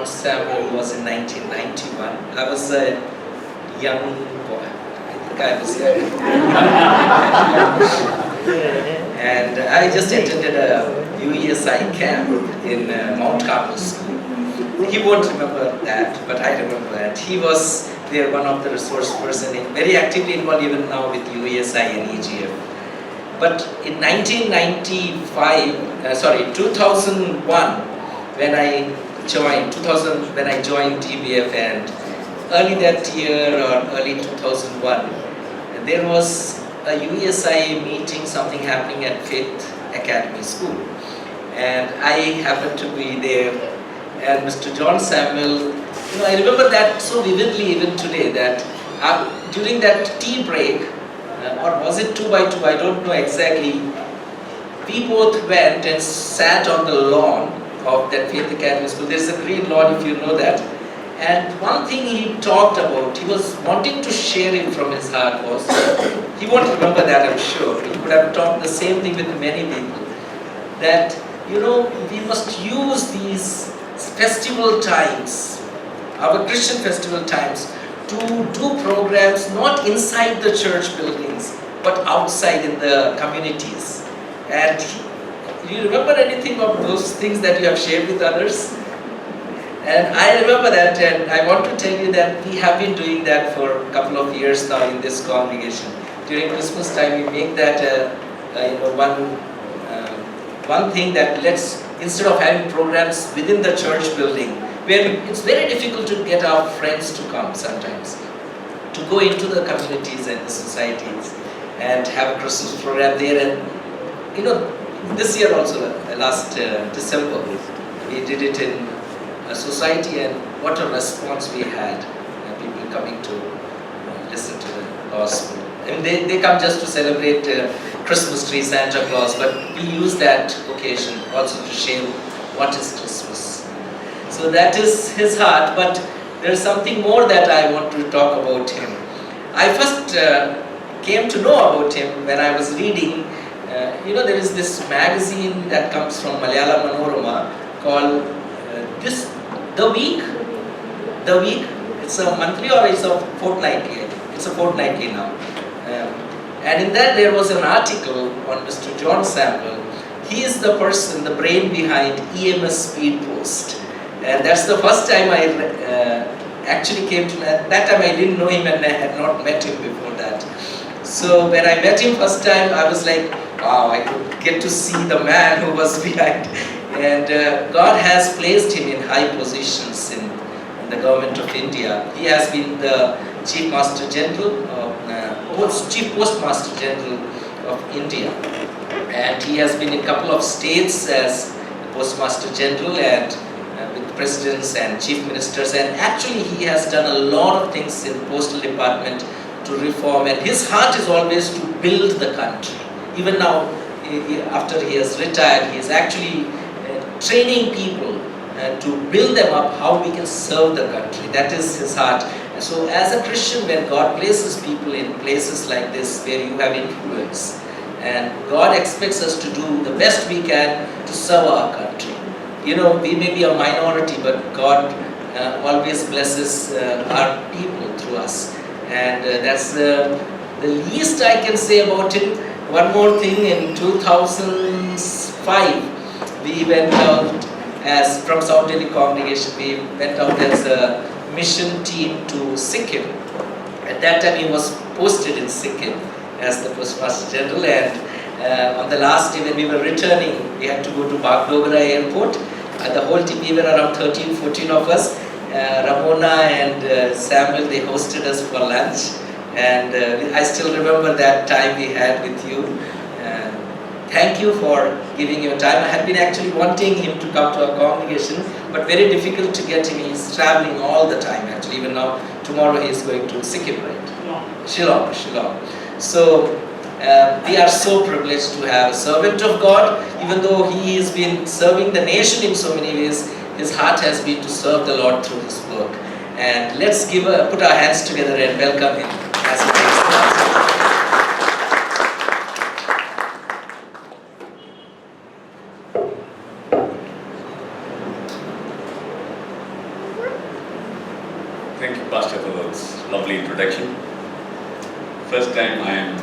Samuel was in 1991. I was a young boy. I think I was young. And I just attended a UESI camp in Mount Carmel School. He won't remember that, but I remember that. He was there, one of the resource person, very actively involved even now with UESI and EGF. But in 2001, when I joined DBF, and early that year or early 2001, there was a UESI meeting, something happening at Faith Academy School, and I happened to be there. And Mr.John Samuel, I remember that so vividly even today, that during that tea break, or was it 2 by 2, I don't know exactly, we both went and sat on the lawn of that Faith Academy School. There's a green lawn, if you know that. And one thing he talked about, he was wanting to share it from his heart, was, he won't remember that, I'm sure. He would have talked the same thing with many people, that, we must use these festival times, our Christian festival times, to do programs not inside the church buildings, but outside in the communities. And do you remember anything of those things that you have shared with others? And I remember that, and I want to tell you that we have been doing that for a couple of years now in this congregation. During Christmas time, we make that one thing, that instead of having programs within the church building, where it's very difficult to get our friends to come sometimes, to go into the communities and the societies and have a Christmas program there. And this year also, last December, we did it in a society, and what a response we had, people coming to listen to the gospel. I mean, they come just to celebrate Christmas tree, Santa Claus, but we use that occasion also to share what is Christmas. So that is his heart, but there is something more that I want to talk about him. I first came to know about him when I was reading, there is this magazine that comes from Malayalam Manorama called The Week. It's a monthly or it's a fortnightly? It's a fortnightly now. And in that there was an article on Mr. John Samuel. He is the person, the brain behind EMS Speed Post. And that's the first time I actually came to that time. I didn't know him and I had not met him before that. So when I met him first time, I was like, wow, I could get to see the man who was behind. And God has placed him in high positions in the government of India. He has been the Chief Master General, Chief Postmaster General of India. And he has been in a couple of states as Postmaster General, and with presidents and chief ministers. And actually he has done a lot of things in postal department to reform. And his heart is always to build the country. Even now, after he has retired, he is actually training people to build them up, how we can serve the country. That is his heart. And so as a Christian, when God places people in places like this where you have influence, and God expects us to do the best we can to serve our country. We may be a minority, but God always blesses our people through us. And that's the least I can say about him. One more thing, in 2005, we went out from South Delhi congregation, we went out as a mission team to Sikkim. At that time he was posted in Sikkim as the Postmaster General, and on the last day when we were returning, we had to go to Bagdogra airport. The whole team, we were around 13, 14 of us. Ramona and Samuel, they hosted us for lunch. And I still remember that time we had with you. Thank you for giving your time. I had been actually wanting him to come to our congregation, but very difficult to get him. He's traveling all the time actually. Even now, tomorrow he is going to Sikkim, right? Shillong. So we are so privileged to have a servant of God. Even though he has been serving the nation in so many ways, his heart has been to serve the Lord through his work. And let's put our hands together and welcome him as he takes the gospel. Thank you, Pastor, for this lovely introduction. First time I am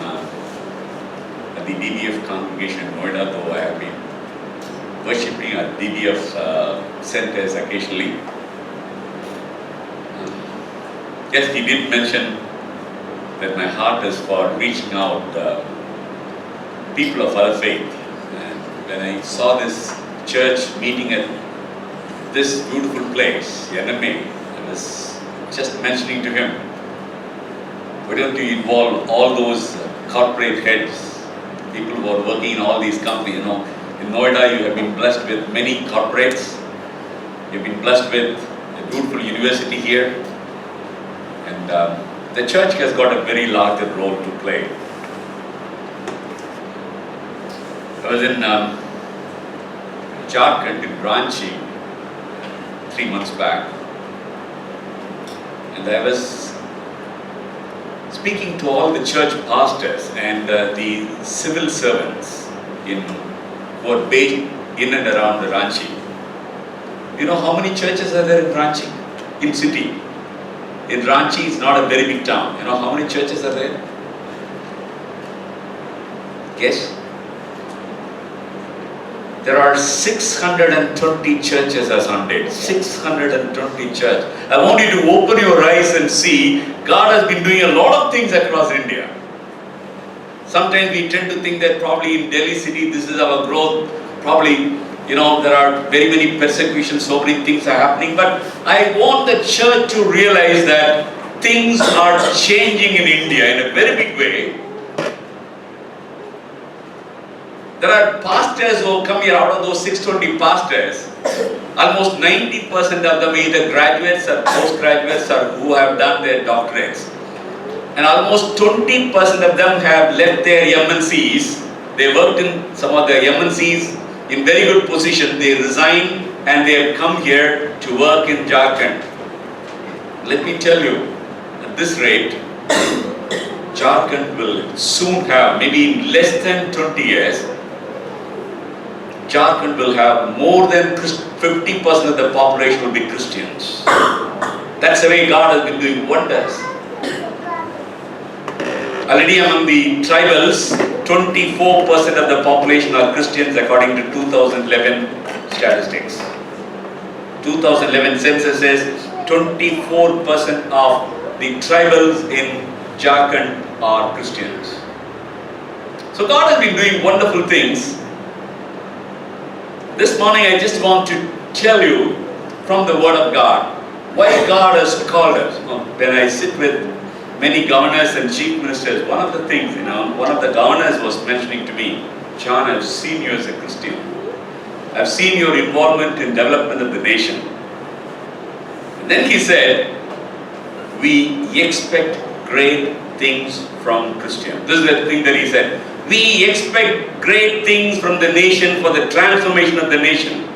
at the DBF congregation in Noida, though I have been worshipping at DBF centers occasionally. Yes, he did mention that my heart is for reaching out people of other faith. And when I saw this church meeting at this beautiful place, NMA, I was just mentioning to him, why don't you involve all those corporate heads, people who are working in all these companies. In Noida you have been blessed with many corporates, you've been blessed with a beautiful university here, and the church has got a very larger role to play. I was in Jharkhand, in Ranchi, 3 months back, and I was speaking to all the church pastors and the civil servants who are based in and around the Ranchi. You know how many churches are there in Ranchi? In city. In Ranchi, it's not a very big town. You know how many churches are there? Guess? There are 620 churches as on date. 620 churches. I want you to open your eyes and see God has been doing a lot of things across India. Sometimes we tend to think that probably in Delhi city this is our growth. Probably, there are very many persecutions, so many things are happening. But I want the church to realize that things are changing in India in a very big way. There are pastors who come here. Out of those 620 pastors, almost 90% of them either graduates or postgraduates or who have done their doctorates. And almost 20% of them have left their MNCs. They worked in some of the MNCs in very good position. They resigned and they have come here to work in Jharkhand. Let me tell you, at this rate, Jharkhand will soon have, maybe in less than 20 years, Jharkhand will have more than 50% of the population will be Christians. That's the way God has been doing wonders. Already among the tribals, 24% of the population are Christians according to 2011 statistics. 2011 census says 24% of the tribals in Jharkhand are Christians. So God has been doing wonderful things. This morning I just want to tell you from the Word of God why God has called us. When I sit with many governors and chief ministers, one of the things, one of the governors was mentioning to me, John, I've seen you as a Christian. I've seen your involvement in development of the nation. And then he said, we expect great things from Christians. This is the thing that he said. We expect great things from the nation for the transformation of the nation.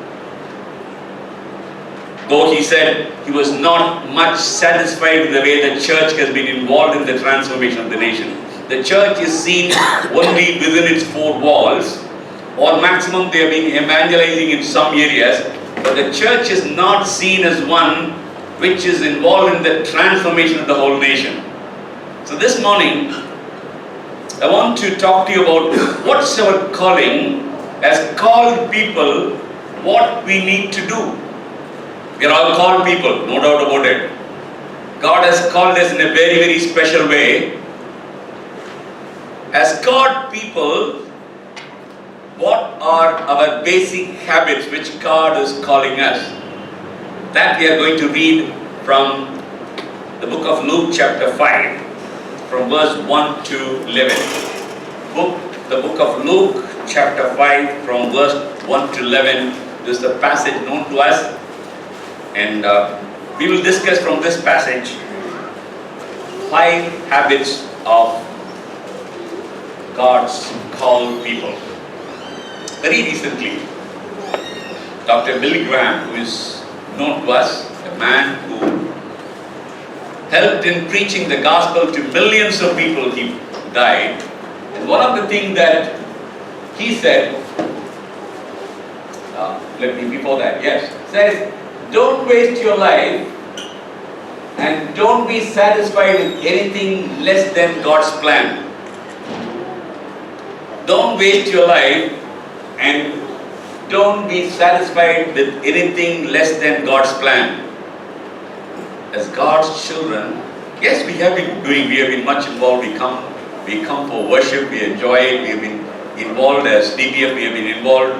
Though he said he was not much satisfied with the way the church has been involved in the transformation of the nation. The church is seen only within its four walls, or maximum they have been evangelizing in some areas, but the church is not seen as one which is involved in the transformation of the whole nation. So this morning, I want to talk to you about what's our calling as called people, what we need to do. We are all called people, no doubt about it. God has called us in a very, very special way. As called people, what are our basic habits which God is calling us? That we are going to read from the book of Luke chapter 5. From verse 1 to 11. The book of Luke, chapter 5, from verse 1 to 11. This is the passage known to us. And we will discuss from this passage 5 habits of God's called people. Very recently, Dr. Billy Graham, who is known to us, a man who helped in preaching the gospel to millions of people, he died. And one of the things that he said, says, don't waste your life And don't be satisfied with anything less than God's plan. Don't waste your life and don't be satisfied with anything less than God's plan. As God's children, yes, we have been much involved. We come for worship, we enjoy it, we have been involved as DBF, we have been involved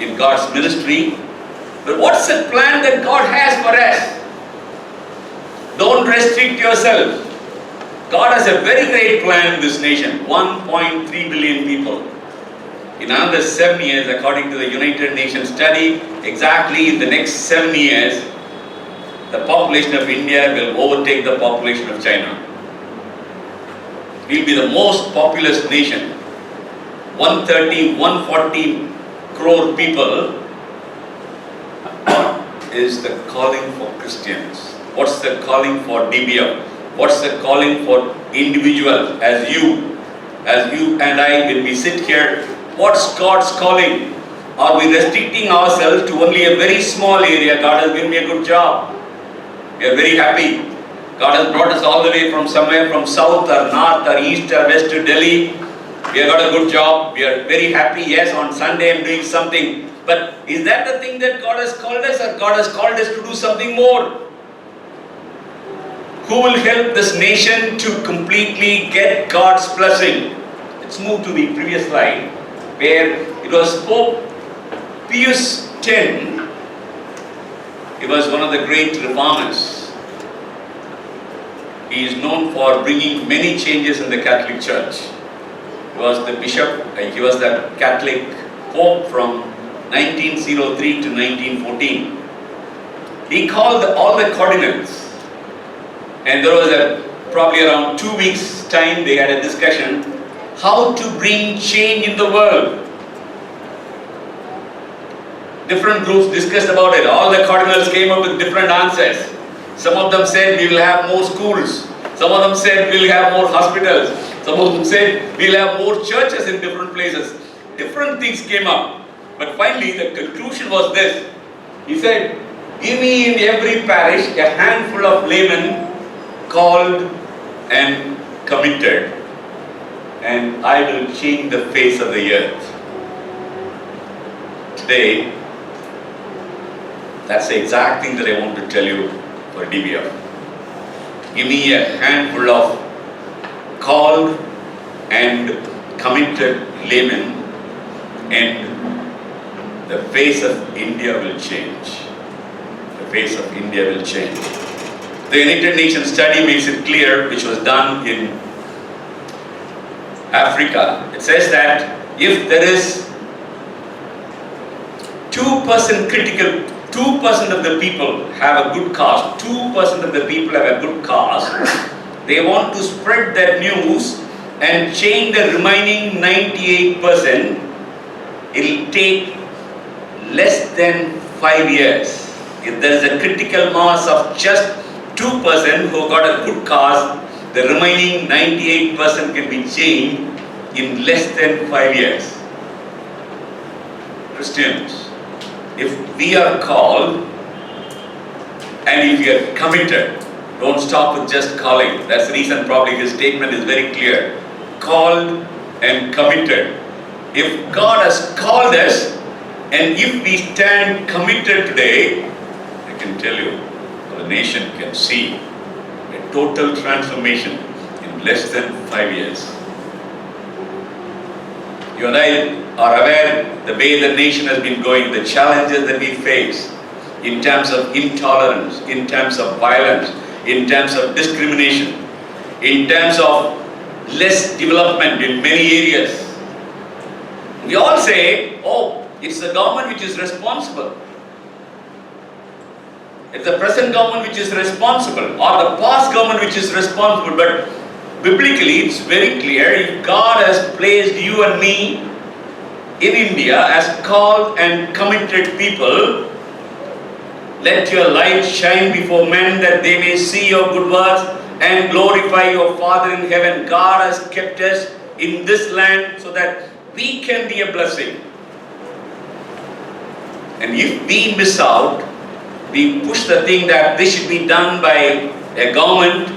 in God's ministry. But what's the plan that God has for us? Don't restrict yourself. God has a very great plan in this nation. 1.3 billion people. In another 7 years, according to the United Nations study, exactly in the next 7 years, the population of India will overtake the population of China. We will be the most populous nation. 130, 140 crore people. What is the calling for Christians? What's the calling for DBF? What's the calling for individuals as you and I, when we sit here? What's God's calling? Are we restricting ourselves to only a very small area? God has given me a good job. We are very happy. God has brought us all the way from somewhere, from south or north or east or west to Delhi. We have got a good job. We are very happy. Yes, on Sunday I'm doing something. But is that the thing that God has called us, or God has called us to do something more? Who will help this nation to completely get God's blessing? Let's move to the previous slide, where it was Pope Pius X. He was one of the great reformers. He is known for bringing many changes in the Catholic Church. He was the bishop, he was the Catholic Pope from 1903 to 1914. He called all the cardinals, and there was probably around 2 weeks' time they had a discussion how to bring change in the world. Different groups discussed about it. All the cardinals came up with different answers. Some of them said we will have more schools. Some of them said we will have more hospitals. Some of them said we will have more churches in different places. Different things came up. But finally the conclusion was this. He said, give me in every parish a handful of laymen called and committed, and I will change the face of the earth. Today, that's the exact thing that I want to tell you for DBF. Give me a handful of called and committed laymen, and the face of India will change. The face of India will change. The United Nations study makes it clear, which was done in Africa. It says that if there is 2% critical, 2% of the people have a good cause, 2% of the people have a good cause, they want to spread that news and change the remaining 98%, it will take less than 5 years. If there is a critical mass of just 2% who got a good cause, the remaining 98% can be changed in less than 5 years. Christians, if we are called and if we are committed, don't stop with just calling. That's the reason probably his statement is very clear. Called and committed. If God has called us and if we stand committed today, I can tell you, the nation can see a total transformation in less than 5 years. You and I are aware the way the nation has been going, the challenges that we face in terms of intolerance, in terms of violence, in terms of discrimination, in terms of less development in many areas. We all say, oh, it's the government which is responsible. It's the present government which is responsible, or the past government which is responsible. But biblically, it's very clear, if God has placed you and me in India as called and committed people, let your light shine before men that they may see your good works and glorify your Father in heaven. God has kept us in this land so that we can be a blessing. And if we miss out, we push the thing that this should be done by a government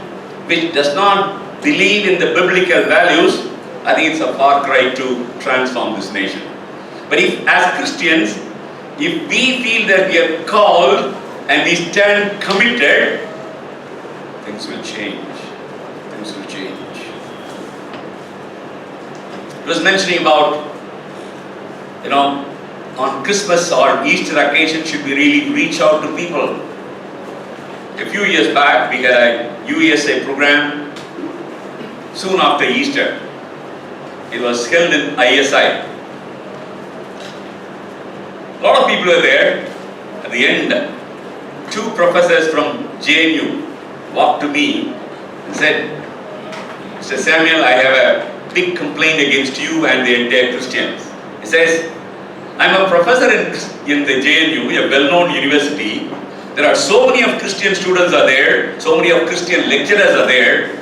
which does not believe in the biblical values, I think it's a far cry to transform this nation. But if, as Christians, if we feel that we are called and we stand committed, things will change. Things will change. It was mentioning about, on Christmas or Easter occasion, should we really reach out to people? A few years back, we had a USA program soon after Easter. It was held in ISI. A lot of people were there. At the end, 2 professors from JNU walked to me and said, Mr. Samuel, I have a big complaint against you and the entire Christians. He says, I'm a professor in the JNU, a well-known university. There are so many of Christian students are there, so many of Christian lecturers are there.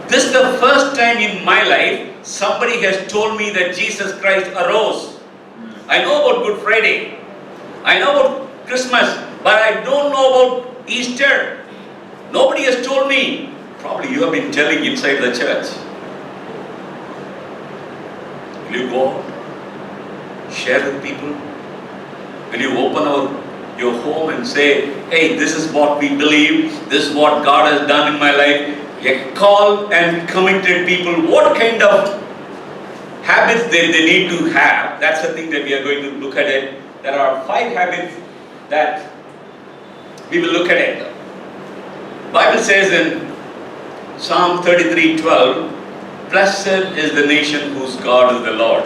This is the first time in my life somebody has told me that Jesus Christ arose. I know about Good Friday, I know about Christmas, but I don't know about Easter. Nobody has told me. Probably you have been telling inside the church. Will you go out? Share with people? Will you open your home and say, hey, this is what we believe, this is what God has done in my life? A call and committed people, what kind of habits they need to have? That's the thing that we are going to look at it. There are 5 habits that we will look at it. The Bible says in Psalm 33:12, blessed is the nation whose God is the Lord.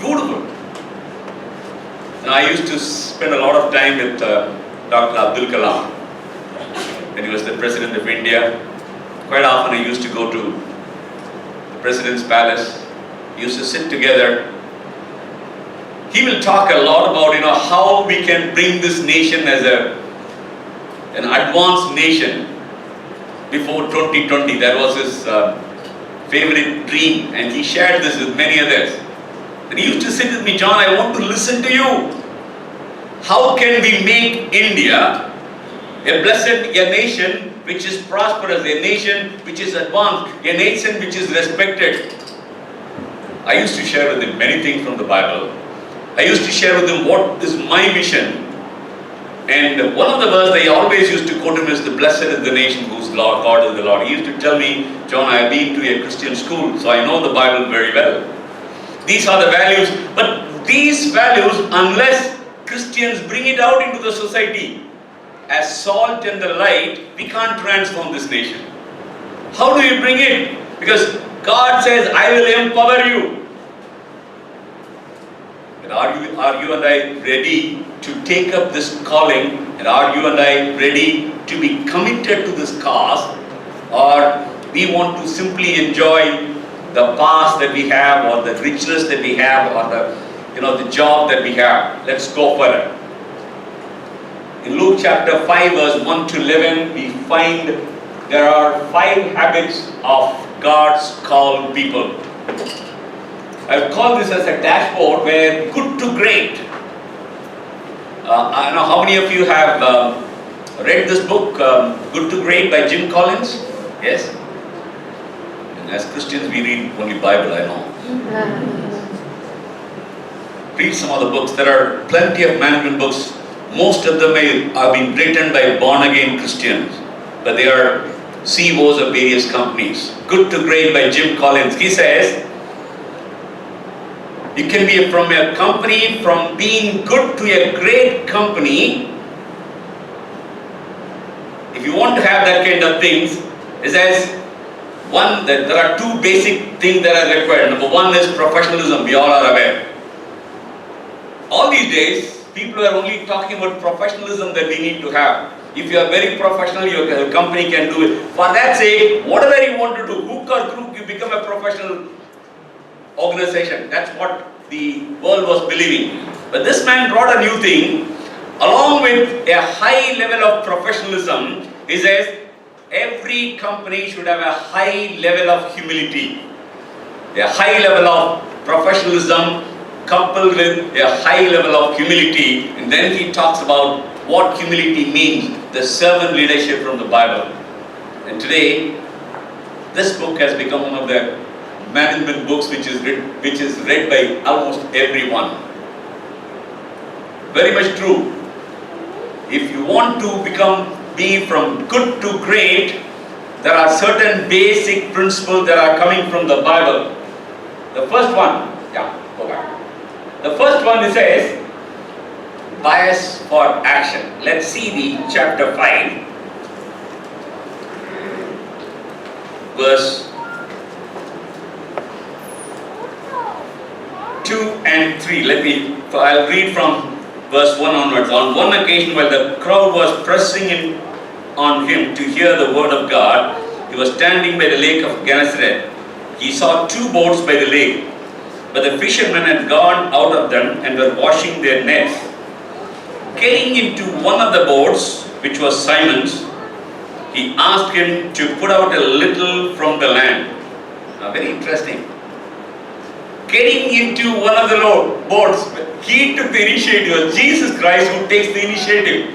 Beautiful. And I used to spend a lot of time with Dr. Abdul Kalam when he was the President of India. Quite often I used to go to the President's Palace. We used to sit together. He will talk a lot about how we can bring this nation as an advanced nation before 2020. That was his favorite dream, and he shared this with many others. And he used to sit with me, John, I want to listen to you. How can we make India a nation which is prosperous, a nation which is advanced, a nation which is respected? I used to share with him many things from the Bible. I used to share with him what is my vision. And one of the verses I always used to quote him is, the blessed is the nation whose God is the Lord. He used to tell me, John, I have been to a Christian school, so I know the Bible very well. These are the values, but these values, unless Christians bring it out into the society as salt and the light, we can't transform this nation. How do you bring it? Because God says, I will empower you. And are you and I ready to take up this calling? And are you and I ready to be committed to this cause? Or we want to simply enjoy the past that we have, or the richness that we have, or the job that we have? Let's go for it. In Luke chapter 5 verse 1 to 11, we find there are 5 habits of God's called people. I've called this as a dashboard where good to great. I don't know how many of you have read this book, Good to Great by Jim Collins? Yes? And as Christians we read only Bible, I know. Read some of the books. There are plenty of management books. Most of them have been written by born-again Christians, but they are CEOs of various companies. Good to Great by Jim Collins. He says, you can be from a company, from being good to a great company. If you want to have that kind of things, it says, one, that there are 2 basic things that are required. Number 1 is professionalism. We all are aware. All these days, people are only talking about professionalism that we need to have. If you are very professional, your company can do it. For that sake, whatever you want to do, hook or crook, you become a professional organization. That's what the world was believing. But this man brought a new thing. Along with a high level of professionalism, he says, every company should have a high level of humility. A high level of professionalism coupled with a high level of humility. And then he talks about what humility means, the servant leadership from the Bible. And today, this book has become one of the management books which is read by almost everyone. Very much true. If you want to be from good to great, there are certain basic principles that are coming from the Bible. The first one, go back. The first one, it says, bias for action. Let's see the chapter 5, verse 2 and 3. I'll read from verse 1 onwards. On one occasion, while the crowd was pressing in on him to hear the word of God, he was standing by the lake of Gennesaret. He saw 2 boats by the lake, but the fishermen had gone out of them and were washing their nets. Getting into one of the boats, which was Simon's, he asked him to put out a little from the land. Now, very interesting. Getting into one of the boats, he took the initiative. It was Jesus Christ who takes the initiative.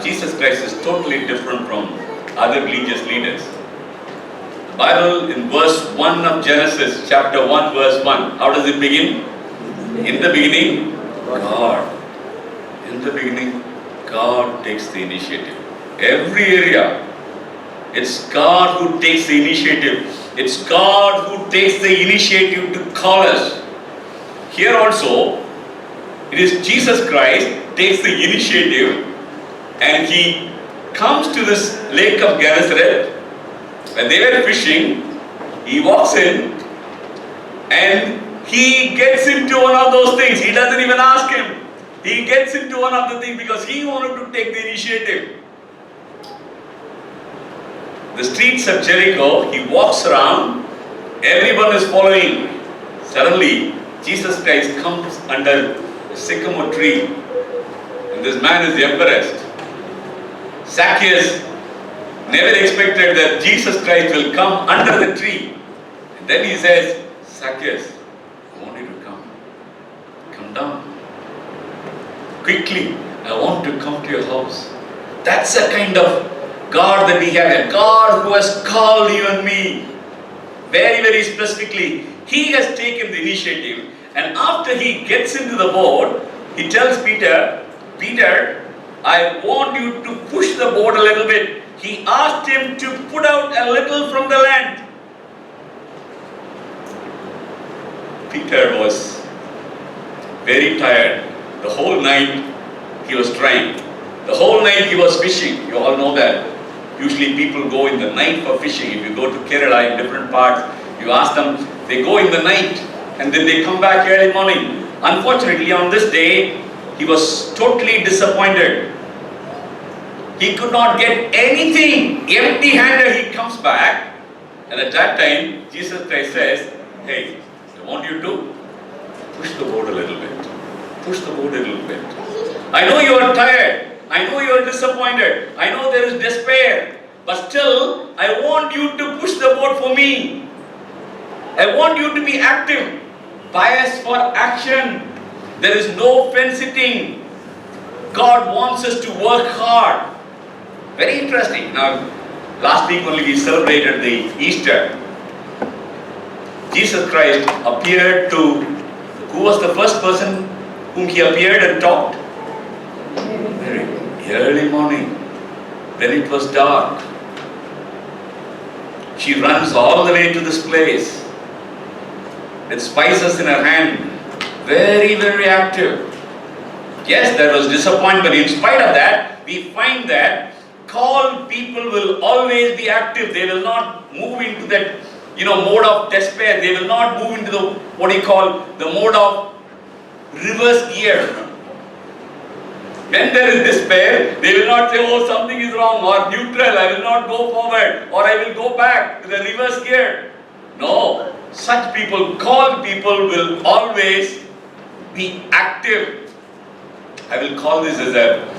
Jesus Christ is totally different from other religious leaders. The Bible in verse 1 of Genesis, chapter 1, verse 1, how does it begin? In the beginning, God. In the beginning, God takes the initiative. Every area, it's God who takes the initiative. It's God who takes the initiative to call us. Here also, it is Jesus Christ takes the initiative, and he comes to this lake of Gennesaret. When they were fishing, he walks in and he gets into one of those things. He doesn't even ask him. He gets into one of the things because he wanted to take the initiative. The streets of Jericho, he walks around, everyone is following. Suddenly, Jesus Christ comes under a sycamore tree, and this man is embarrassed. Zacchaeus never expected that Jesus Christ will come under the tree. And then he says, Zacchaeus, I want you to come. Come down. Quickly, I want to come to your house. That's the kind of God that we have, a God who has called you and me. Very, very specifically. He has taken the initiative. And after he gets into the boat, he tells Peter, Peter, I want you to push the boat a little bit. He asked him to put out a little from the land. Peter was very tired. The whole night he was trying. The whole night he was fishing. You all know that. Usually people go in the night for fishing. If you go to Kerala in different parts, you ask them, they go in the night and then they come back early morning. Unfortunately, on this day, he was totally disappointed. He could not get anything. Empty-handed he comes back. And at that time, Jesus Christ says, hey, I want you to push the boat a little bit. Push the boat a little bit. I know you are tired. I know you are disappointed. I know there is despair. But still, I want you to push the boat for me. I want you to be active. Bias for action. There is no fence-sitting. God wants us to work hard. Very interesting. Now, last week only we celebrated the Easter. Jesus Christ appeared to, who was the first person whom he appeared and talked? Very early morning, when it was dark. She runs all the way to this place with spices in her hand. Very, very active. Yes, there was disappointment. In spite of that, we find that called people will always be active. They will not move into that, mode of despair. They will not move into the, the mode of reverse gear. When there is despair, they will not say, oh, something is wrong, or neutral, I will not go forward, or I will go back to the reverse gear. No, such people, called people, will always be active. I will call this as a,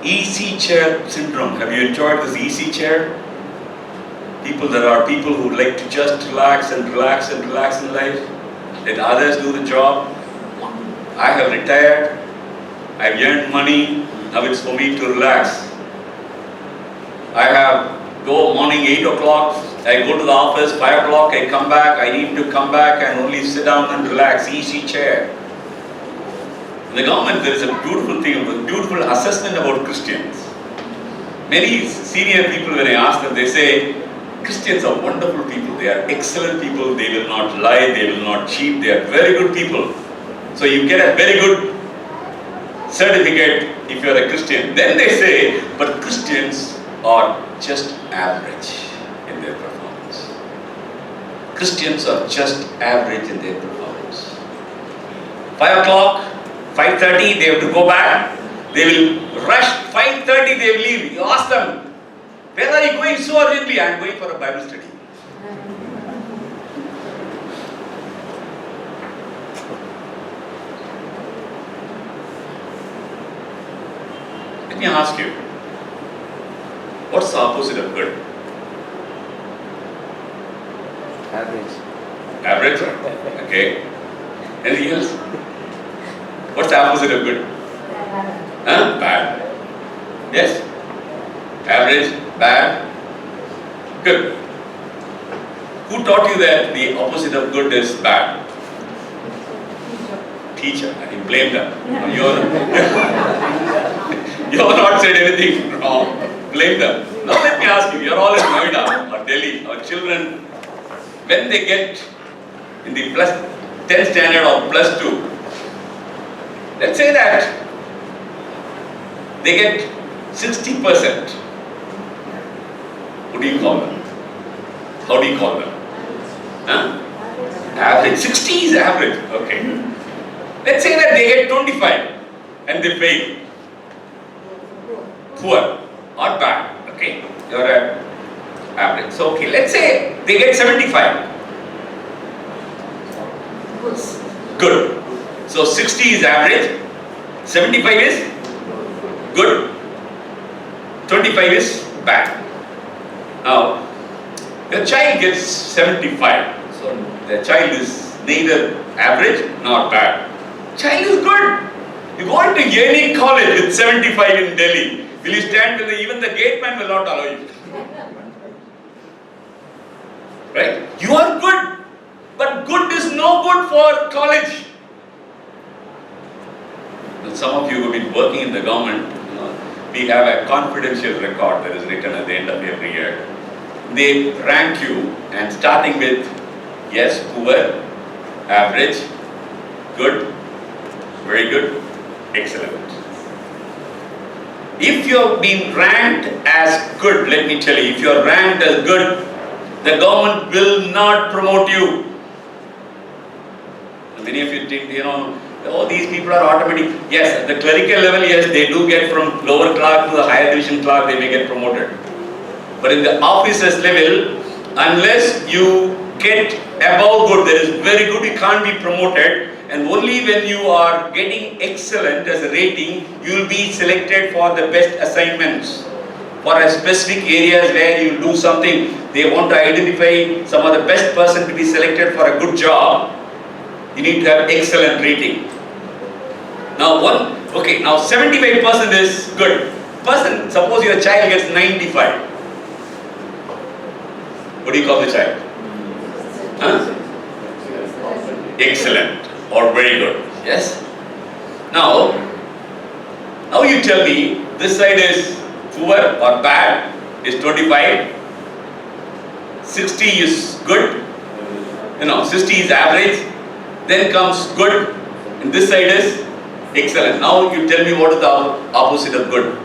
easy chair syndrome. Have you enjoyed this easy chair? There are people who like to just relax and relax and relax in life. Let others do the job. I have retired. I've earned money, now it's for me to relax. I have go morning 8 o'clock, I go to the office, 5 o'clock, I come back, I need to come back and only sit down and relax, easy chair. In the government there is a beautiful thing, a beautiful assessment about Christians. Many senior people, when I ask them, they say, Christians are wonderful people, they are excellent people, they will not lie, they will not cheat, they are very good people. So you get a very good certificate if you are a Christian. Then they say, but Christians are just average in their performance. Christians are just average in their performance. 5 o'clock, 5:30, they have to go back. They will rush, 5:30 they will leave. You ask them, where are you going so urgently? I am going for a Bible study. Let me ask you, what's the opposite of good? Average. Average? Okay. Anything else? What's the opposite of good? Huh? Bad. Yes? Average, bad, good. Who taught you that the opposite of good is bad? Teacher. I can blame them. You're not said anything wrong. Blame them. Now let me ask you, you're all in Noida or Delhi, our children, when they get in the plus 10th standard or plus 2, let's say that they get 60%. What do you call them? How do you call them? Huh? Average. 60 is average. Okay. Let's say that they get 25 and they fail. Poor or bad. Okay. You're at average. So, okay. Let's say they get 75. Good. So 60 is average. 75 is good. 25 is bad. Now, the child gets 75. So the child is neither average nor bad. Child is good. You go into any college with 75 in Delhi. Will you stand with even the gate man will not allow you. Right? You are good. But good is no good for college. Some of you who have been working in the government, we have a confidential record that is written at the end of every year. They rank you and starting with, yes, poor, average, good, very good, excellent. If you have been ranked as good, let me tell you, if you are ranked as good, the government will not promote you. Many of you think, oh, these people are automatic. Yes, at the clerical level, yes, they do get from lower clerk to the higher division clerk, they may get promoted. But in the officers level, unless you get above good, that is very good, you can't be promoted. And only when you are getting excellent as a rating, you will be selected for the best assignments. For a specific areas where you do something, they want to identify some of the best person to be selected for a good job. You need to have excellent rating. Now 75% is good. Suppose your child gets 95. What do you call the child? Huh? Excellent or very good. Yes? Now you tell me this side is poor or bad is 25. 60 is good. 60 is average. Then comes good, and this side is excellent. Now you tell me what is the opposite of good?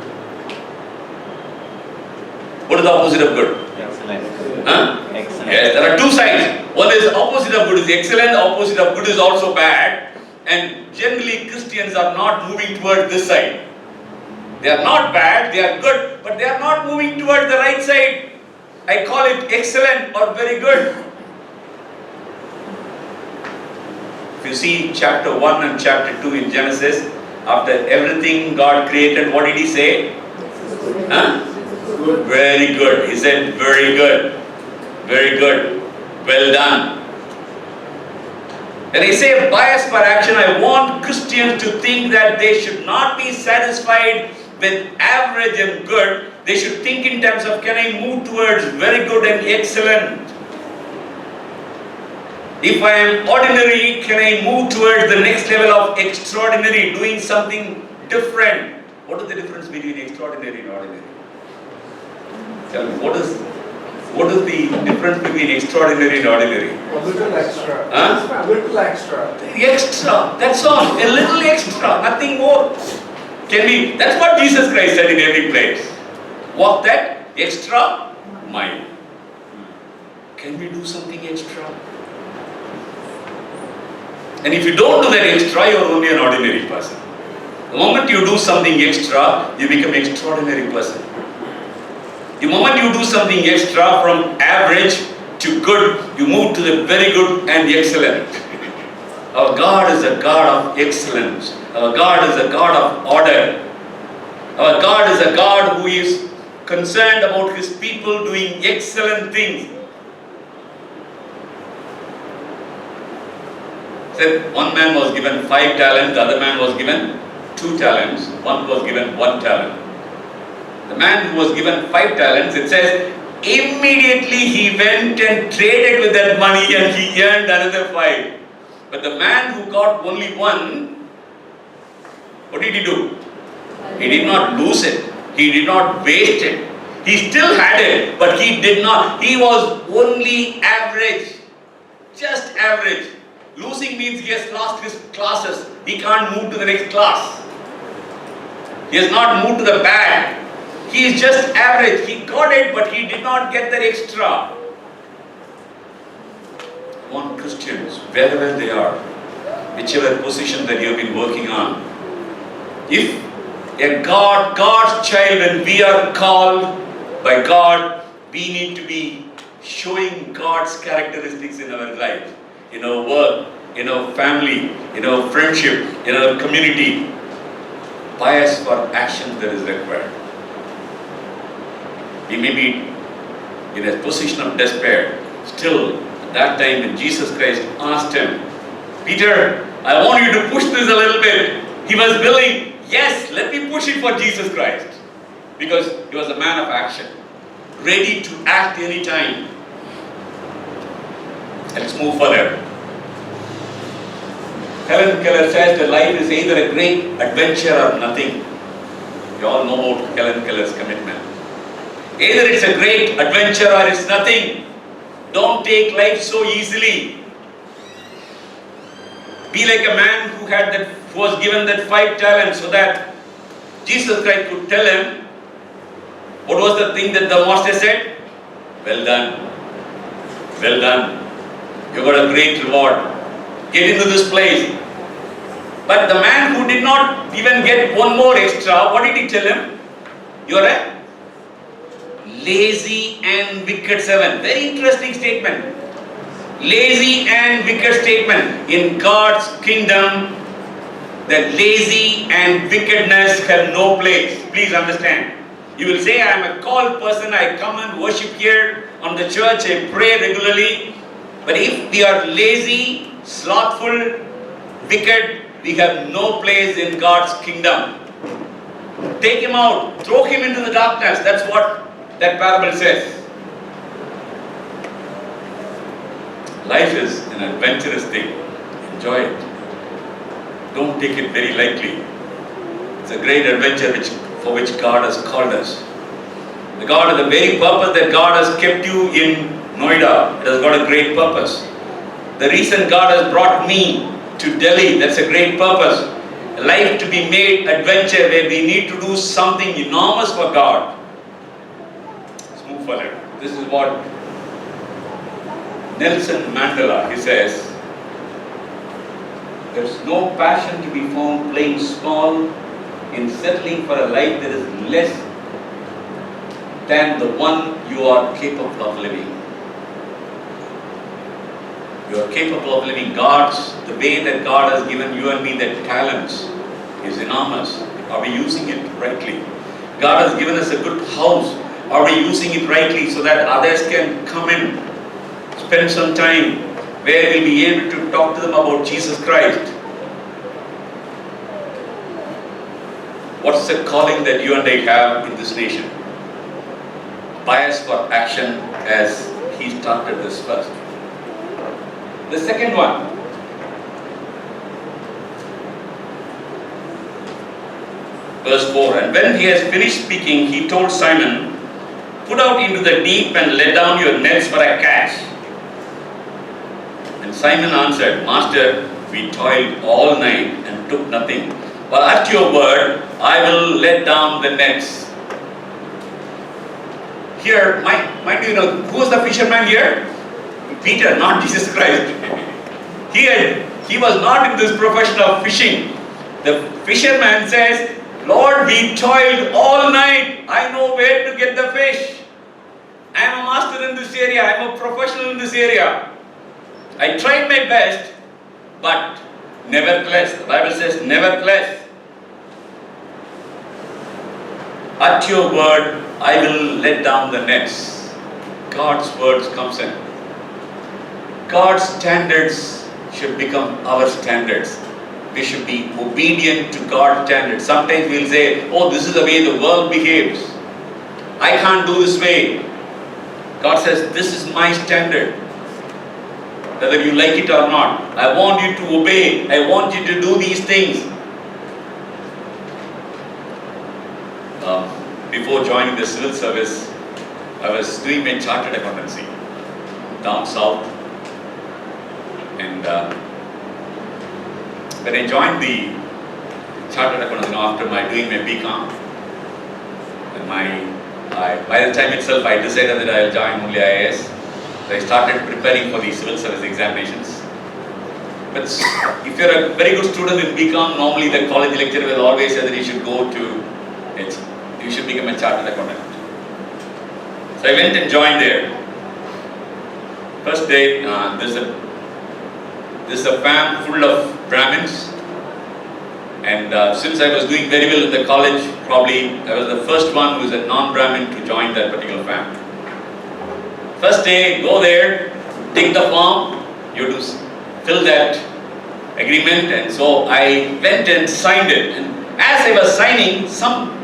What is the opposite of good? Excellent. Huh? Excellent. Yes, there are two sides. One is opposite of good is excellent, opposite of good is also bad. And generally Christians are not moving toward this side. They are not bad, they are good, but they are not moving toward the right side. I call it excellent or very good. If you see chapter 1 and chapter 2 in Genesis, after everything God created, what did He say? Huh? Good. Very good. He said, very good. Very good. Well done. When I say bias for action, I want Christians to think that they should not be satisfied with average and good. They should think in terms of, can I move towards very good and excellent? If I am ordinary, can I move towards the next level of extraordinary, doing something different? What is the difference between extraordinary and ordinary? Tell me, what is the difference between extraordinary and ordinary? A little extra. Huh? A little extra. Extra, that's all. A little extra, nothing more. That's what Jesus Christ said in every place. Walk that extra mile. Can we do something extra? And if you don't do that extra, you are only an ordinary person. The moment you do something extra, you become an extraordinary person. The moment you do something extra from average to good, you move to the very good and the excellent. Our God is a God of excellence. Our God is a God of order. Our God is a God who is concerned about His people doing excellent things. Said one man was given 5 talents, the other man was given 2 talents, one was given 1 talent. The man who was given 5 talents, it says, immediately he went and traded with that money and he earned another 5. But the man who got only 1, what did he do? He did not lose it. He did not waste it. He still had it, but he did not. He was only average. Just average. Losing means he has lost his classes. He can't move to the next class. He has not moved to the bad. He is just average. He got it, but he did not get that extra. I want Christians, wherever they are, whichever position that you have been working on, if a God's child, when we are called by God, we need to be showing God's characteristics in our life, in our work, in our family, in our friendship, in our community. Bias for action that is required. He may be in a position of despair. Still, at that time when Jesus Christ asked him, Peter, I want you to push this a little bit. He was willing, yes, let me push it for Jesus Christ. Because he was a man of action, ready to act any time. Let's move further. Helen Keller says that life is either a great adventure or nothing. You all know about Helen Keller's commitment. Either it's a great adventure or it's nothing. Don't take life so easily. Be like a man who was given that 5 talents so that Jesus Christ could tell him, what was the thing that the master said? Well done. Well done. You got a great reward. Get into this place. But the man who did not even get 1 more extra, what did he tell him? You are a lazy and wicked servant. Very interesting statement. Lazy and wicked statement. In God's kingdom, the lazy and wickedness have no place. Please understand. You will say, I am a called person, I come and worship here on the church, I pray regularly. But if we are lazy, slothful, wicked, we have no place in God's kingdom. Take him out, throw him into the darkness. That's what that parable says. Life is an adventurous thing. Enjoy it. Don't take it very lightly. It's a great adventure for which God has called us. The very purpose that God has kept you in Noida, it has got a great purpose. The reason God has brought me to Delhi, that's a great purpose. A life to be made adventure where we need to do something enormous for God. Let's move further. This is what Nelson Mandela, he says, there's no passion to be found playing small in settling for a life that is less than the one you are capable of living. You are capable of living the way that God has given you and me the talents is enormous. Are we using it rightly? God has given us a good house. Are we using it rightly so that others can come in, spend some time, where we'll be able to talk to them about Jesus Christ. What's the calling that you and I have in this nation? Bias for action, as he started this first. The second one, verse 4, and when he has finished speaking, he told Simon, put out into the deep and let down your nets for a catch. And Simon answered, Master, we toiled all night and took nothing, but at your word, I will let down the nets. Here, mind you know, who was the fisherman here? Peter, not Jesus Christ. He was not in this profession of fishing. The fisherman says, Lord, we toiled all night. I know where to get the fish. I am a master in this area. I am a professional in this area. I tried my best, but nevertheless, the Bible says, nevertheless, at your word, I will let down the nets. God's words comes in. God's standards should become our standards. We should be obedient to God's standards. Sometimes we'll say, oh, this is the way the world behaves. I can't do this way. God says, this is my standard. Whether you like it or not. I want you to obey. I want you to do these things. Before joining the civil service, I was doing my chartered accountancy down south. And when I joined the chartered accountancy, after doing my BCom, and by the time itself I decided that I will join only IAS. So I started preparing for the civil service examinations. But if you are a very good student in BCom, normally the college lecturer will always say that you should go to you should become a chartered accountant. So I went and joined there. First day, there's a farm full of Brahmins, and since I was doing very well in the college, probably I was the first one who was a non-Brahmin to join that particular farm. First day, go there, take the form, you have to fill that agreement, and so I went and signed it. And as I was signing, some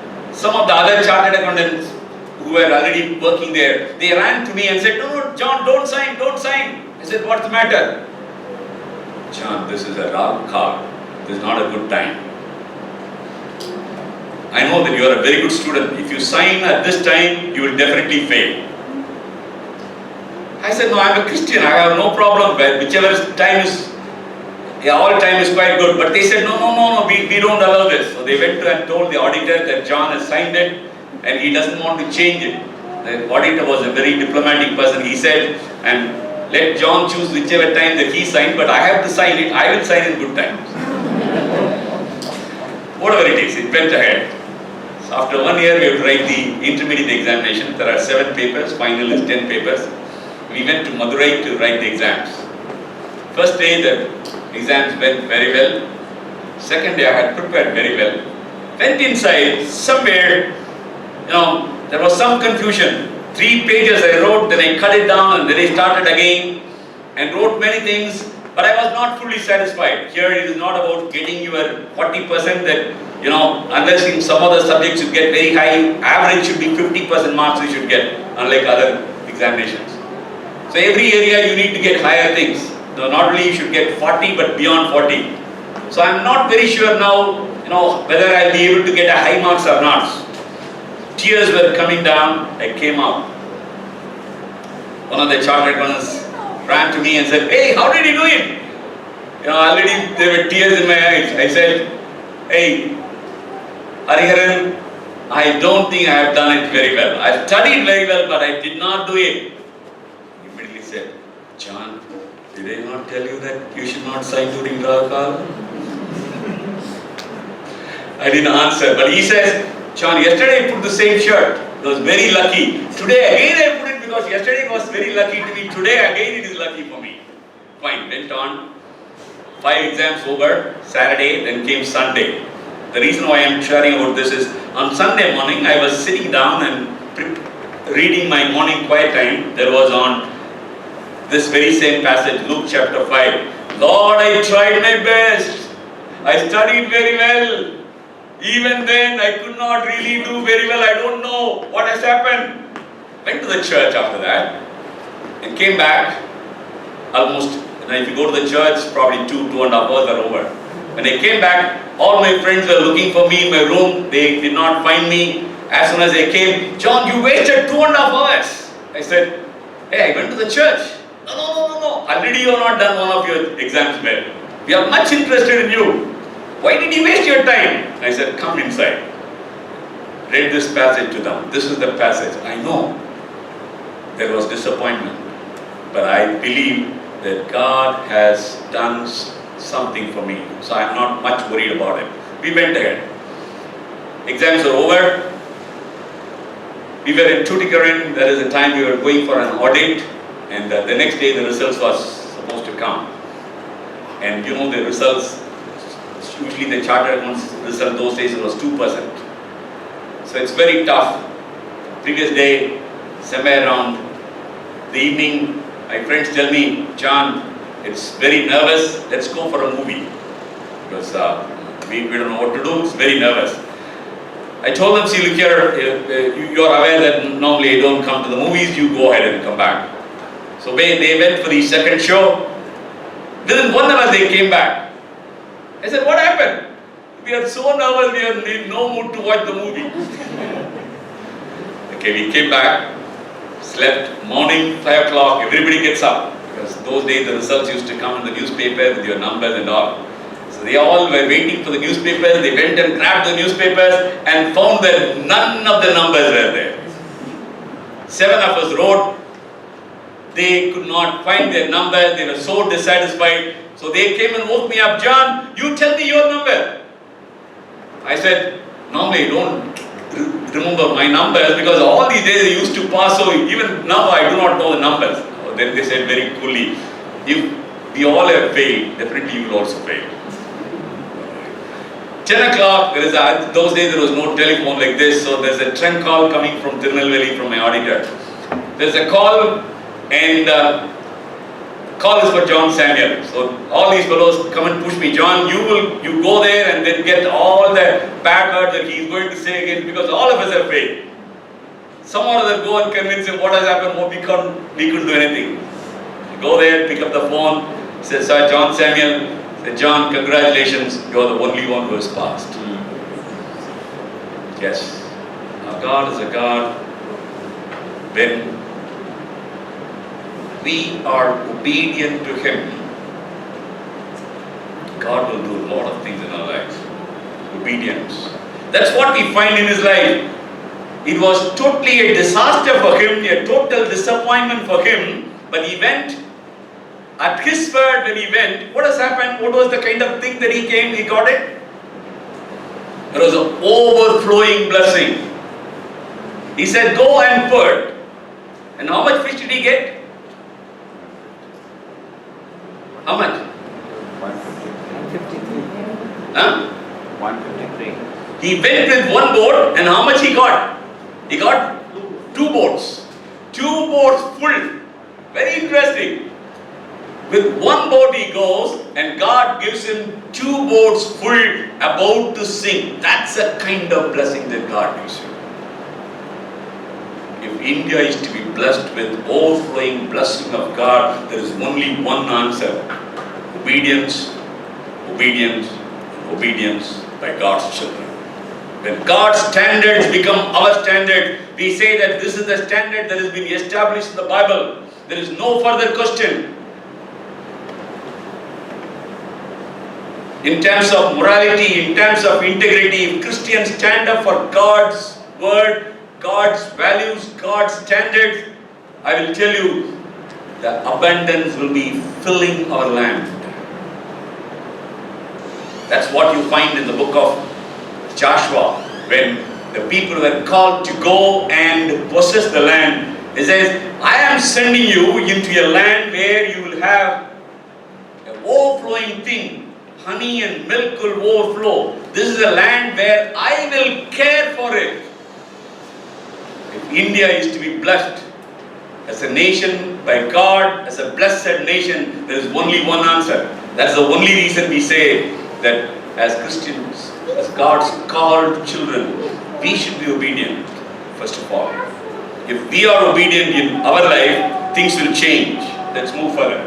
of the other chartered accountants who were already working there, they ran to me and said, no, John, don't sign. I said, what's the matter? John, this is a wrong call. This is not a good time. I know that you are a very good student. If you sign at this time, you will definitely fail. I said, no, I'm a Christian. I have no problem. Whichever time is, all time is quite good. But they said, no, we don't allow this. So they went to and told the auditor that John has signed it and he doesn't want to change it. The auditor was a very diplomatic person. He said, and let John choose whichever time that he signed, but I have to sign it. I will sign in good times. Whatever it is, it went ahead. So after 1 year, we have to write the intermediate examination. There are 7 papers, final is 10 papers. We went to Madurai to write the exams. First day, the exams went very well. Second day, I had prepared very well. Went inside, somewhere, there was some confusion. 3 pages I wrote, then I cut it down, and then I started again and wrote many things, but I was not fully satisfied. Here it is not about getting your 40% that, unless in some other subjects you get very high, average should be 50% marks you should get, unlike other examinations. So every area you need to get higher things. So not only you should get 40, but beyond 40. So I'm not very sure now, whether I'll be able to get a high marks or not. Tears were coming down, I came out. One of the chartered accountants ran to me and said, hey, how did you do it? Already there were tears in my eyes. I said, hey, Hariharan, I don't think I have done it very well. I studied very well, but I did not do it. He immediately said, John, did I not tell you that you should not sign during draw call? I didn't answer, but he says, John, yesterday I put the same shirt. I was very lucky. Today again I put it because yesterday was very lucky to me. Today again it is lucky for me. Fine, went on. 5 exams over, Saturday, then came Sunday. The reason why I am sharing about this is, on Sunday morning I was sitting down and reading my morning quiet time. There was on This very same passage, Luke chapter 5. Lord, I tried my best. I studied very well. Even then, I could not really do very well. I don't know what has happened. Went to the church after that and came back. Almost, if you go to the church, probably 2.5 hours are over. When I came back, all my friends were looking for me in my room. They did not find me. As soon as I came, John, you wasted 2.5 hours. I said, hey, I went to the church. No. Already you have not done one of your exams well. We are much interested in you. Why did you waste your time? I said, come inside. Read this passage to them. This is the passage. I know there was disappointment, but I believe that God has done something for me. So I am not much worried about it. We went ahead. Exams are over. We were in Tuticorin. There is a time we were going for an audit, and the next day the results was supposed to come. And you know the results, usually the chartered accounts result those days it was 2%. So it's very tough. Previous day, somewhere around the evening, my friends tell me, John, it's very nervous, let's go for a movie. Because we don't know what to do, it's very nervous. I told them, see, look here, you're aware that normally I don't come to the movies, you go ahead and come back. So they went for the second show. Within 1 hour they came back. I said, what happened? We are so nervous, we are in no mood to watch the movie. Okay, we came back, slept, morning, 5 o'clock, everybody gets up. Because those days the results used to come in the newspaper with your numbers and all. So they all were waiting for the newspapers. They went and grabbed the newspapers and found that none of the numbers were there. 7 of us wrote. They could not find their numbers. They were so dissatisfied. So they came and woke me up. John, you tell me your number. I said, normally I don't remember my numbers because all these days I used to pass. So even now I do not know the numbers. Then they said very coolly, if we all have failed, definitely you will also fail. 10 o'clock, those days there was no telephone like this, so there's a trunk call coming from Tirunelveli from my auditor. There's a call, and call is for John Samuel. So all these fellows come and push me. John, you go there and then get all the bad words that he's going to say again because all of us have failed. Some or other go and convince him what has happened, we couldn't do anything. Go there, pick up the phone, say, Sir John Samuel, say, John, congratulations, you are the only one who has passed. Yes, our God is a God when we are obedient to Him. God will do a lot of things in our lives. Obedience. That's what we find in His life. It was totally a disaster for him, a total disappointment for him, but he went. At his word when he went, what has happened? What was the kind of thing that he came, he got it? There was an overflowing blessing. He said, go and put. And how much fish did he get? How much? 153. Huh? 153. He went with one boat, and how much he got? He got 2 boats. 2 boats full. Very interesting. With one boat he goes, and God gives him 2 boats full, about to sink. That's a kind of blessing that God gives you. If India is to be blessed with overflowing blessing of God, there is only one answer. Obedience, obedience, obedience by God's children. When God's standards become our standard, we say that this is the standard that has been established in the Bible. There is no further question. In terms of morality, in terms of integrity, if Christians stand up for God's word, God's values, God's standards, I will tell you, the abundance will be filling our land. That's what you find in the book of Joshua, when the people were called to go and possess the land. He says, I am sending you into a land where you will have an overflowing thing. Honey and milk will overflow. This is a land where I will care for it. If India is to be blessed, as a nation, by God, as a blessed nation, there is only one answer. That's the only reason we say that as Christians, as God's called children, we should be obedient, first of all. If we are obedient in our life, things will change. Let's move further.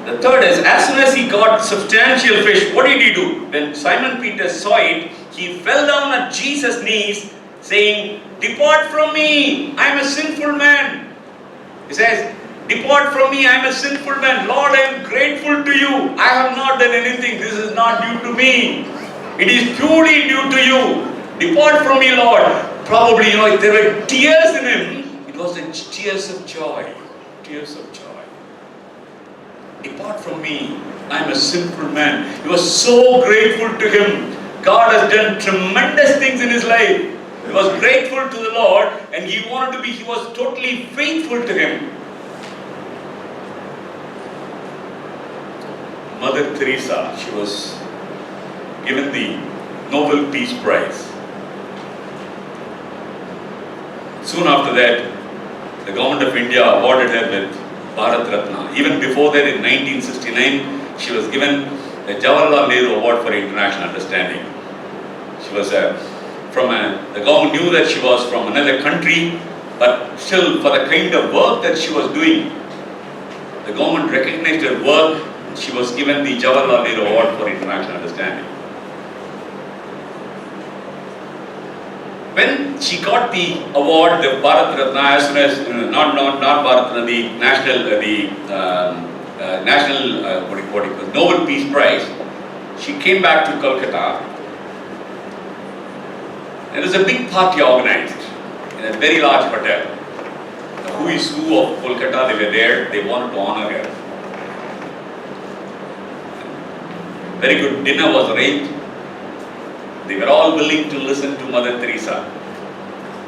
The third is, as soon as he got substantial fish, what did he do? When Simon Peter saw it, he fell down at Jesus' knees, saying, "Depart from me, I am a sinful man." He says, "Depart from me, I am a sinful man. Lord, I am grateful to you. I have not done anything. This is not due to me. It is purely due to you. Depart from me, Lord." Probably, if there were tears in him, it was the tears of joy. Tears of joy. "Depart from me, I am a sinful man." He was so grateful to him. God has done tremendous things in his life. He was grateful to the Lord, and he was totally faithful to him. Mother Teresa, she was given the Nobel Peace Prize. Soon after that, the government of India awarded her with Bharat Ratna. Even before that, in 1969, she was given the Jawaharlal Nehru Award for International Understanding. She was the government knew that she was from another country, but still, for the kind of work that she was doing, the government recognized her work. She was given the Jawaharlal Nehru Award for International Understanding. When she got the award, the Bharat Ratna, as soon as not Bharat Ratna, the national Nobel Peace Prize, she came back to Kolkata. There was a big party organized in a very large hotel. The who is who of Kolkata, they were there. They wanted to honor her. Very good dinner was arranged. They were all willing to listen to Mother Teresa.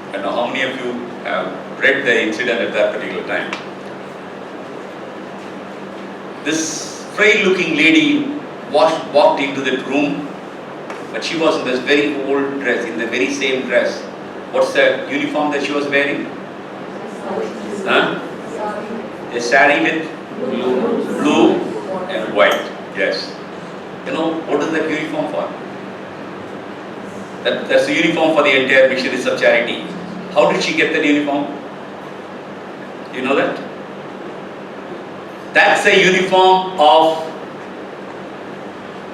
I don't know how many of you have read the incident at that particular time. This frail looking lady walked into that room, but she was in this very old dress, in the very same dress. What's the uniform that she was wearing? Huh? A sari with blue and white. Yes. What is that uniform for? That's the uniform for the entire Missionaries of Charity. How did she get that uniform? You know that? That's the uniform of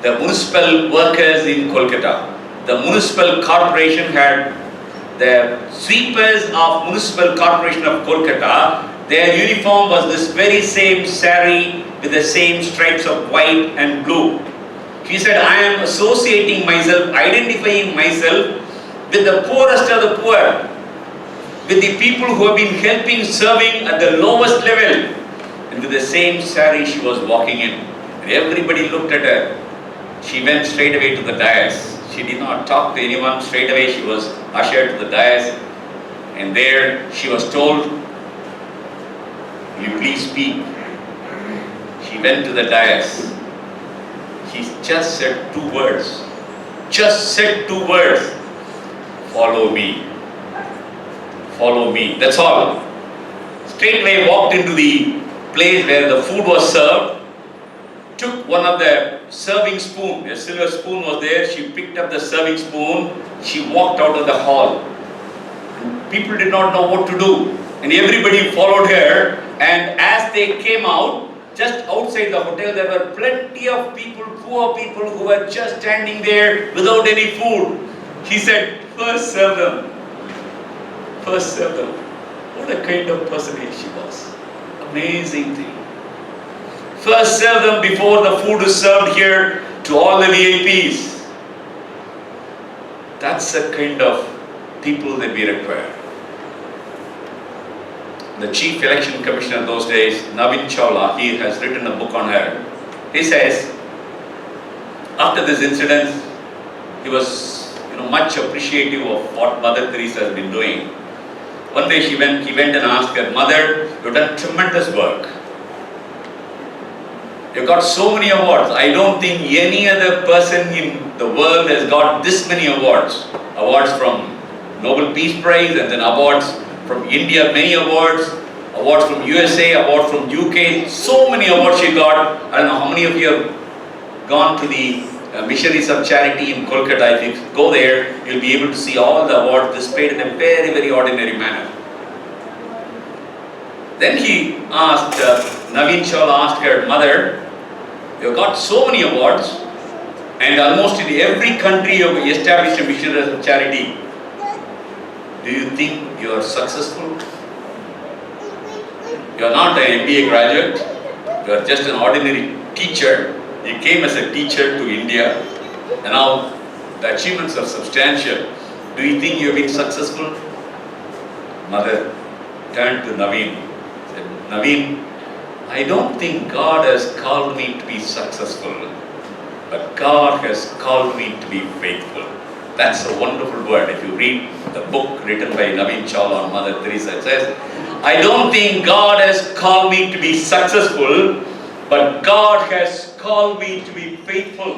the municipal workers in Kolkata. The municipal corporation had the sweepers of municipal corporation of Kolkata. Their uniform was this very same sari with the same stripes of white and blue. She said, "I am associating myself, identifying myself with the poorest of the poor, with the people who have been helping, serving at the lowest level." And with the same sari she was walking in. And everybody looked at her. She went straight away to the dais. She did not talk to anyone. Straight away she was ushered to the dais. And there she was told, "Will you please speak?" She went to the dais. He just said two words. Just said two words. "Follow me. Follow me." That's all. Straight away walked into the place where the food was served. Took one of the serving spoon. A silver spoon was there. She picked up the serving spoon. She walked out of the hall. People did not know what to do. And everybody followed her. And as they came out, just outside the hotel, there were plenty of people, poor people, who were just standing there without any food. She said, "First serve them. First serve them." What a kind of person she was. Amazing thing. First serve them before the food is served here to all the VIPs. That's the kind of people that we require. The chief election commissioner those days, Navin Chawla, he has written a book on her. He says, after this incident, he was much appreciative of what Mother Teresa has been doing. One day he went and asked her, "Mother, you've done tremendous work. You've got so many awards. I don't think any other person in the world has got this many awards. Awards from Nobel Peace Prize and then awards from India, many awards. Awards from USA, award from UK, so many awards she got. I don't know how many of you have gone to the Missionaries of Charity in Kolkata. If you go there, you'll be able to see all the awards displayed in a very, very ordinary manner. Then he asked, Naveen Chawla asked her mother, "You got so many awards, and almost in every country you have established a Missionaries of Charity. Do you think you are successful? You are not an MBA graduate, you are just an ordinary teacher. You came as a teacher to India, and now the achievements are substantial. Do you think you have been successful?" Mother turned to Naveen, said, "Naveen, I don't think God has called me to be successful, but God has called me to be faithful." That's a wonderful word. If you read the book written by Naveen Chawla on Mother Teresa, it says, "I don't think God has called me to be successful, but God has called me to be faithful."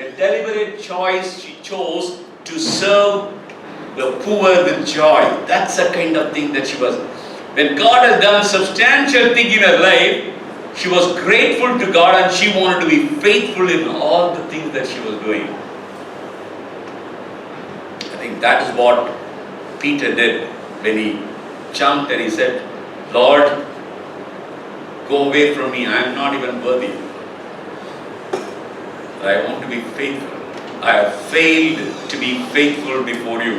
A deliberate choice she chose to serve the poor with joy. That's the kind of thing that she was. When God has done substantial thing in her life, she was grateful to God and she wanted to be faithful in all the things that she was doing. I think that is what Peter did when he jumped and he said, "Lord, go away from me, I am not even worthy. I want to be faithful. I have failed to be faithful before you.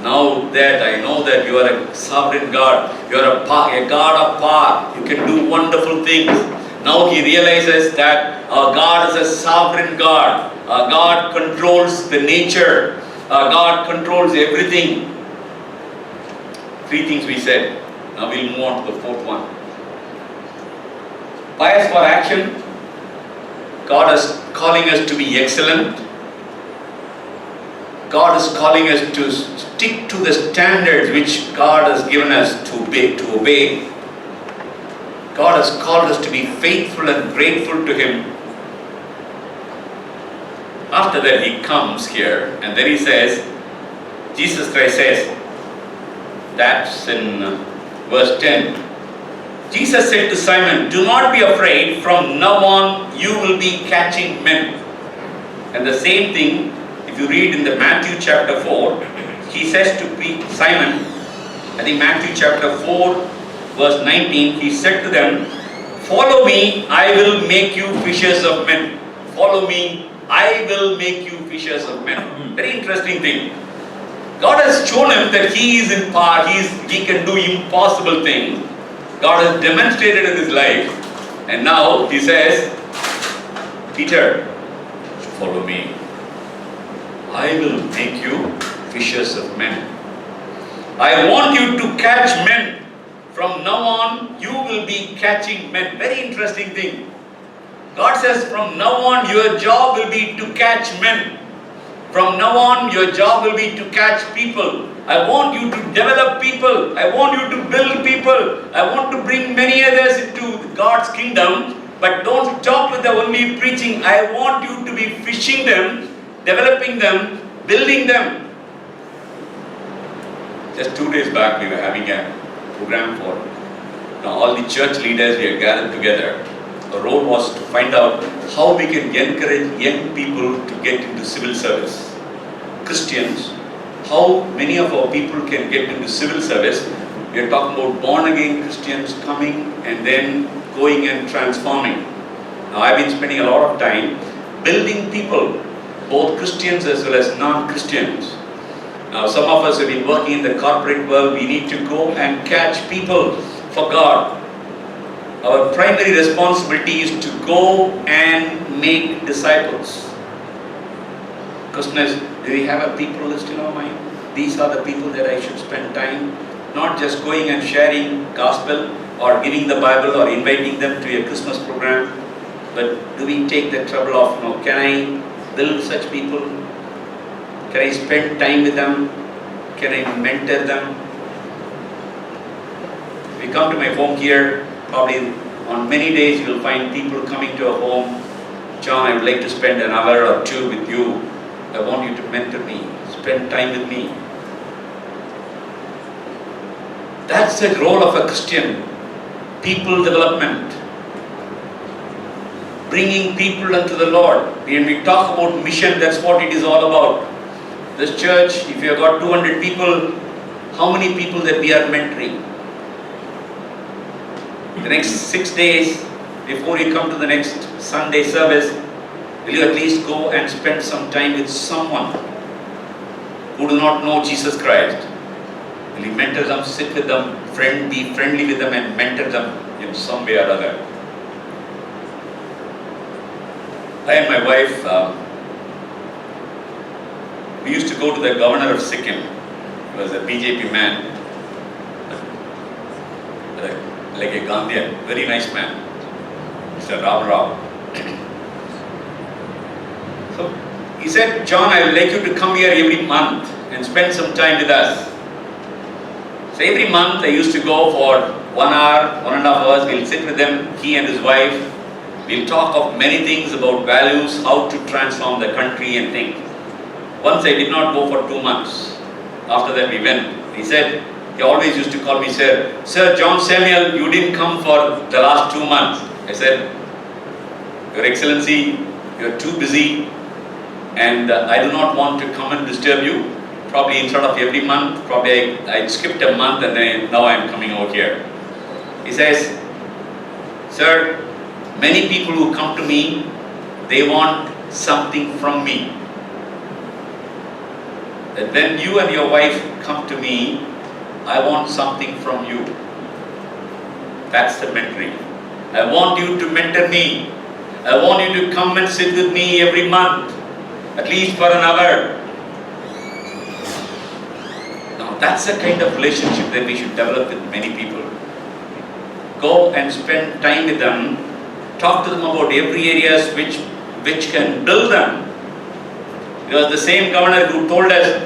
Now that I know that you are a sovereign God, you are a God of power, you can do wonderful things." Now he realizes that our God is a sovereign God. Our God controls the nature. Our God controls everything. 3 things we said. Now we'll move on to the 4th one. Bias for action. God is calling us to be excellent. God is calling us to stick to the standards which God has given us to obey. God has called us to be faithful and grateful to Him. After that he comes here and then he says, Jesus Christ says, that's in verse 10. Jesus said to Simon, "Do not be afraid, from now on you will be catching men." And the same thing, if you read in the Matthew chapter 4, he says to Simon, I think Matthew chapter 4 verse 19, he said to them, "Follow me, I will make you fishers of men." Follow me, I will make you fishers of men. Very interesting thing. God has shown him that he is in power, he can do impossible things. God has demonstrated in his life, and now he says, "Peter, follow me. I will make you fishers of men. I want you to catch men. From now on, you will be catching men." Very interesting thing. God says, from now on, your job will be to catch men. From now on, your job will be to catch people. I want you to develop people. I want you to build people. I want to bring many others into God's kingdom. But don't stop with the only preaching. I want you to be fishing them, developing them, building them. Just 2 days back, we were having a program for all the church leaders. We are gathered together. The role was to find out how we can encourage young people to get into civil service. Christians, how many of our people can get into civil service? We are talking about born again Christians coming and then going and transforming. Now I've been spending a lot of time building people, both Christians as well as non-Christians. Now some of us have been working in the corporate world. We need to go and catch people for God. Our primary responsibility is to go and make disciples. Question is, do we have a people list in our mind? These are the people that I should spend time, not just going and sharing gospel or giving the Bible or inviting them to a Christmas program, but do we take the trouble of, can I build such people? Can I spend time with them? Can I mentor them? If you come to my home here, probably on many days you will find people coming to a home. "John, I would like to spend an hour or 2 with you. I want you to mentor me, spend time with me." That's the role of a Christian. People development. Bringing people unto the Lord. When we talk about mission, that's what it is all about. This church, if you have got 200 people, how many people that we are mentoring? The next 6 days, before you come to the next Sunday service, will you at least go and spend some time with someone who do not know Jesus Christ? Will you mentor them, sit with them, be friendly with them and mentor them in some way or other? I and my wife, we used to go to the governor of Sikkim. He was a BJP man, like a Gandhian, very nice man, Mr. Rao. So he said, John, I would like you to come here every month and spend some time with us. So every month I used to go for 1 hour, 1.5 hours, we'll sit with them, he and his wife. We'll talk of many things about values, how to transform the country and things. Once I did not go for 2 months. After that we went. He said, he always used to call me, Sir John Samuel, you didn't come for the last 2 months. I said, Your Excellency, you're too busy and I do not want to come and disturb you. Probably instead of every month, probably I skipped a month and then now I'm coming over here. He says, Sir, many people who come to me, they want something from me. That when you and your wife come to me, I want something from you. That's the mentoring. I want you to mentor me. I want you to come and sit with me every month, at least for an hour. Now that's the kind of relationship that we should develop with many people. Go and spend time with them. Talk to them about every areas which can build them. It was the same governor who told us,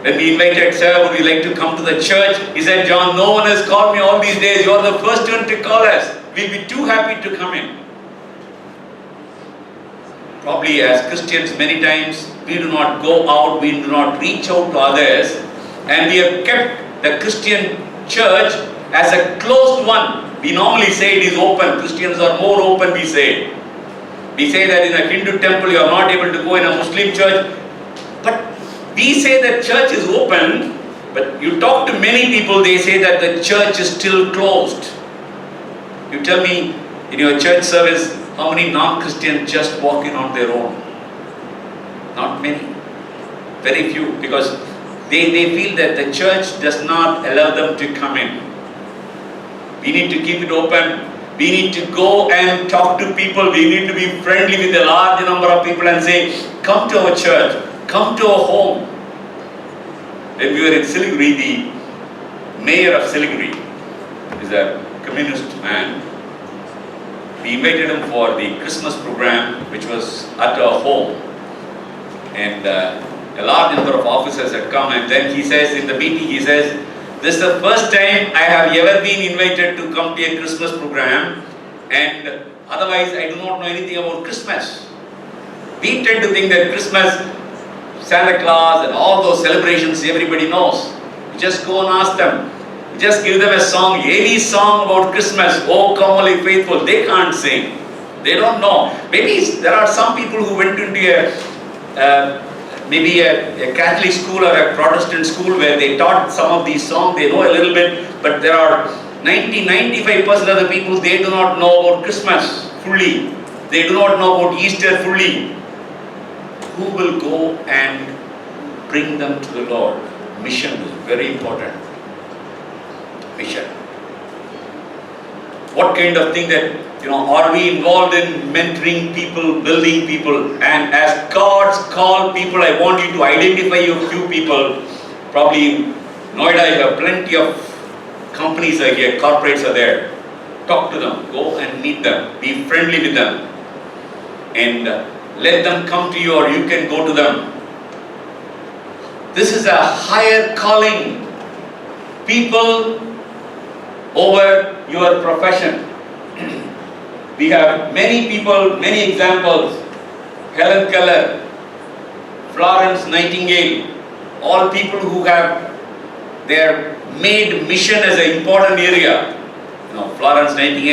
when we invited, Sir, would you like to come to the church? He said, John, no one has called me all these days. You are the first one to call us. We'll be too happy to come in. Probably as Christians, many times, we do not go out, we do not reach out to others. And we have kept the Christian church as a closed one. We normally say it is open. Christians are more open, we say. We say that in a Hindu temple you are not able to go in a Muslim church. But we say that church is open, but you talk to many people, they say that the church is still closed. You tell me in your church service, how many non-Christians just walk in on their own? Not many. Very few, because they feel that the church does not allow them to come in. We need to keep it open. We need to go and talk to people. We need to be friendly with a large number of people and say, come to our church, come to our home. When we were in Siliguri, the mayor of Siliguri is a communist man. We invited him for the Christmas program, which was at our home. And a large number of officers had come, and then he says in the meeting, he says, this is the first time I have ever been invited to come to a Christmas program, and otherwise I do not know anything about Christmas. We tend to think that Christmas, Santa Claus and all those celebrations everybody knows. You just go and ask them. You just give them a song, any song about Christmas, oh come only faithful, they can't sing. They don't know. Maybe there are some people who went into maybe a Catholic school or a Protestant school where they taught some of these songs, they know a little bit, but there are 90-95% of the people, they do not know about Christmas fully. They do not know about Easter fully. Who will go and bring them to the Lord? Mission is very important. Mission. What kind of thing that, are we involved in mentoring people, building people? And as God's called people, I want you to identify a few people. Probably in Noida, you have plenty of companies are here, corporates are there. Talk to them, go and meet them, be friendly with them. And let them come to you or you can go to them. This is a higher calling. People over your profession. We have many people, many examples. Helen Keller, Florence Nightingale, all people who have They have made mission as an important area. You know, Florence Nightingale